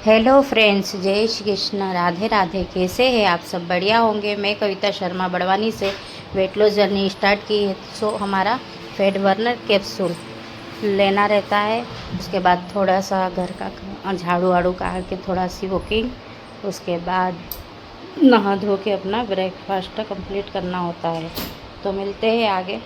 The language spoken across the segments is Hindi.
हेलो फ्रेंड्स, जय श्री कृष्ण, राधे राधे। कैसे हैं आप सब? बढ़िया होंगे। मैं कविता शर्मा बड़वानी से वेट लॉस जर्नी स्टार्ट की है। सो हमारा फैट बर्नर कैप्सूल लेना रहता है। उसके बाद थोड़ा सा घर का झाड़ू वाड़ू के थोड़ा सी वॉकिंग, उसके बाद नहा धो के अपना ब्रेकफास्ट कंप्लीट करना होता है। तो मिलते हैं आगे।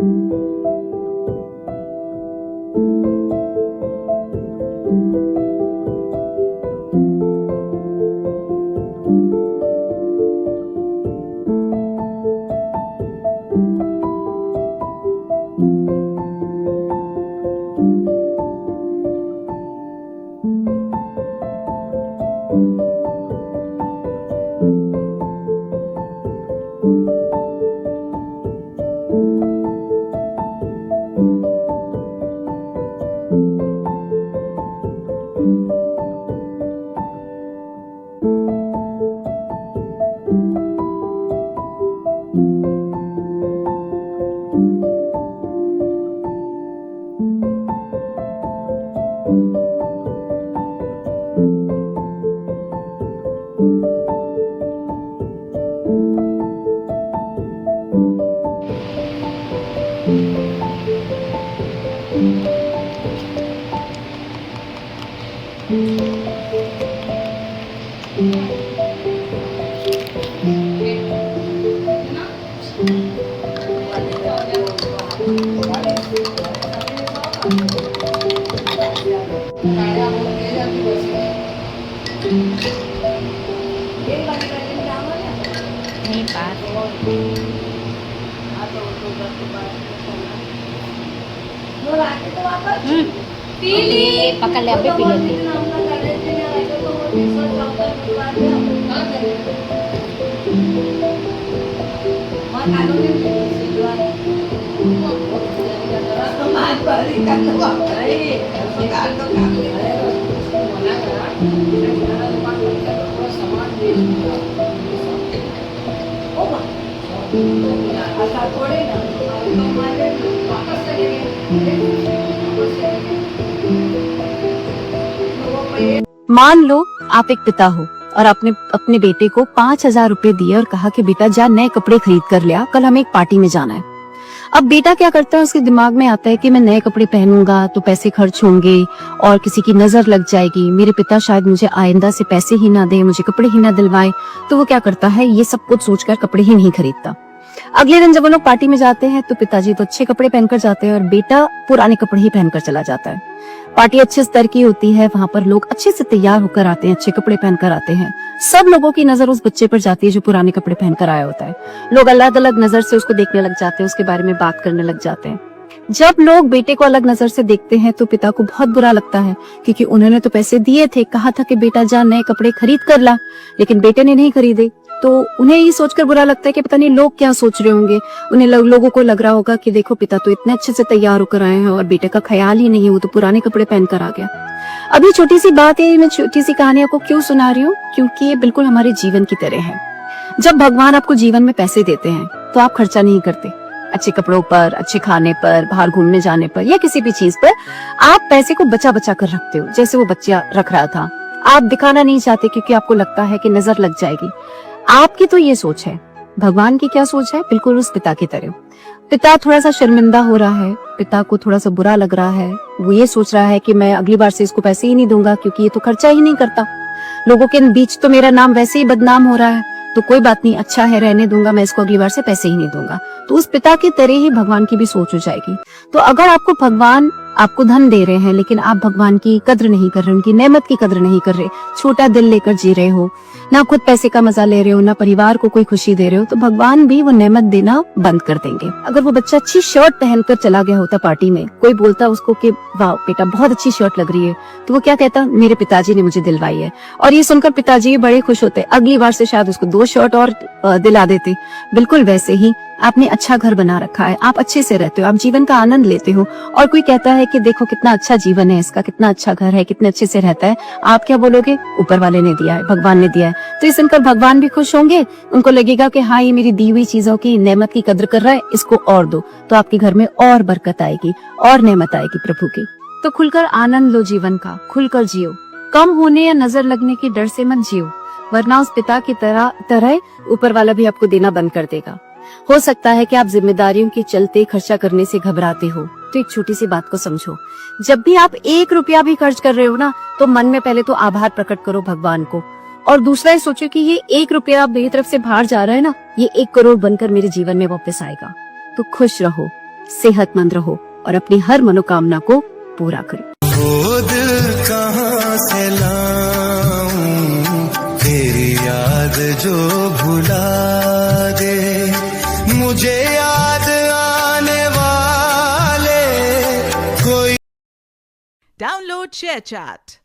नहीं पास ये पकड़ ले, अभी पी लेती। मान लो आप एक पिता हो और आपने अपने बेटे को 5,000 रुपए दिए और कहा कि बेटा जा नए कपड़े खरीद कर लिया, कल हमें एक पार्टी में जाना है। अब बेटा क्या करता है, उसके दिमाग में आता है कि मैं नए कपड़े पहनूंगा तो पैसे खर्च होंगे और किसी की नजर लग जाएगी, मेरे पिता शायद मुझे आइंदा से पैसे ही ना दे, मुझे कपड़े ही ना दिलवाए। तो वो क्या करता है, ये सब कुछ सोचकर कपड़े ही नहीं खरीदता। अगले दिन जब वो लोग पार्टी में जाते हैं तो पिताजी तो अच्छे कपड़े पहनकर जाते हैं और बेटा पुराने कपड़े ही पहनकर चला जाता है। पार्टी अच्छे स्तर की होती है, वहां पर लोग अच्छे से तैयार होकर आते हैं, अच्छे कपड़े पहनकर आते हैं। सब लोगों की नजर उस बच्चे पर जाती है जो पुराने कपड़े पहनकर आया होता है। लोग अलग अलग नजर से उसको देखने लग जाते हैं, उसके बारे में बात करने लग जाते हैं। जब लोग बेटे को अलग नजर से देखते हैं तो पिता को बहुत बुरा लगता है, क्योंकि उन्होंने तो पैसे दिए थे, कहा था कि बेटा जा नए कपड़े खरीद कर ला, लेकिन बेटे ने नहीं खरीदे। तो उन्हें ये सोचकर बुरा लगता है कि पता नहीं लोग क्या सोच रहे होंगे। उन्हें लोगों को लग रहा होगा कि देखो पिता तो इतने अच्छे से तैयार होकर आए हैं और बेटे का ख्याल ही नहीं है, वो तो पुराने कपड़े पहनकर आ गया। अभी छोटी सी बात है, मैं छोटी सी कहानी आपको क्यों सुना रही हूँ, क्योंकि ये बिल्कुल हमारे जीवन की तरह है। जब भगवान आपको जीवन में पैसे देते हैं तो आप खर्चा नहीं करते, अच्छे कपड़ों पर, अच्छे खाने पर, बाहर घूमने जाने पर या किसी भी चीज पर। आप पैसे को बचा बचा कर रखते हो, जैसे वो बच्चा रख रहा था। आप दिखाना नहीं चाहते क्योंकि आपको लगता है कि नजर लग जाएगी। आपकी तो ये सोच है। भगवान की क्या सोच है, बिल्कुल उस पिता की तरह। पिता थोड़ा सा शर्मिंदा हो रहा है, पिता को थोड़ा सा बुरा लग रहा है। वो ये सोच रहा है कि मैं अगली बार से इसको पैसे ही नहीं दूंगा, क्योंकि ये तो खर्चा ही नहीं करता। लोगों के बीच तो मेरा नाम वैसे ही बदनाम हो रहा है, तो कोई बात नहीं, अच्छा है, रहने दूंगा, मैं इसको अगली बार से पैसे ही नहीं दूंगा। तो उस पिता की तरह ही भगवान की भी सोच हो जाएगी। तो अगर आपको भगवान आपको धन दे रहे हैं लेकिन आप भगवान की कद्र नहीं कर रहे, उनकी नेमत की कद्र नहीं कर रहे, छोटा दिल लेकर जी रहे हो, ना खुद पैसे का मजा ले रहे हो, ना परिवार को कोई खुशी दे रहे हो, तो भगवान भी वो नेमत देना बंद कर देंगे। अगर वो बच्चा अच्छी शर्ट पहनकर चला गया होता पार्टी में, कोई बोलता उसको कि वाह बेटा बहुत अच्छी शर्ट लग रही है, तो वो क्या कहता, मेरे पिताजी ने मुझे दिलवाई है। और ये सुनकर पिताजी बड़े खुश होते, अगली बार से शायद उसको 2 शर्ट और दिला देते। बिल्कुल वैसे ही आपने अच्छा घर बना रखा है, आप अच्छे से रहते हो, आप जीवन का आनंद लेते हो, और कोई कहता है कि देखो कितना अच्छा जीवन है इसका, कितना अच्छा घर है, कितने अच्छे से रहता है, आप क्या बोलोगे, ऊपर वाले ने दिया है, भगवान ने दिया है। तो इस सुनकर भगवान भी खुश होंगे, उनको लगेगा कि हाँ ये मेरी दी हुई चीजों की नेमत की कद्र कर रहा है, इसको और दो, तो आपके घर में और बरकत आएगी और नेमत आएगी प्रभु की। तो खुलकर आनंद लो जीवन का, खुलकर जियो, कम होने या नजर लगने की डर से मत जियो, वरना उस पिता की तरह ऊपर वाला भी आपको देना बंद कर देगा। हो सकता है कि आप जिम्मेदारियों के चलते खर्चा करने से घबराते हो, तो एक छोटी सी बात को समझो, जब भी आप 1 रुपया भी खर्च कर रहे हो ना, तो मन में पहले तो आभार प्रकट करो भगवान को, और दूसरा ये सोचो कि ये 1 रुपया आप मेरी तरफ से बाहर जा रहा है ना, ये 1 करोड़ बनकर मेरे जीवन में वापस आएगा। तो खुश रहो, सेहतमंद रहो और अपनी हर मनोकामना को पूरा करो। वो दिल कहाँ से लाऊं, तेरी याद जो भुला दे, मुझे याद आने वाले कोई। Download ShareChat.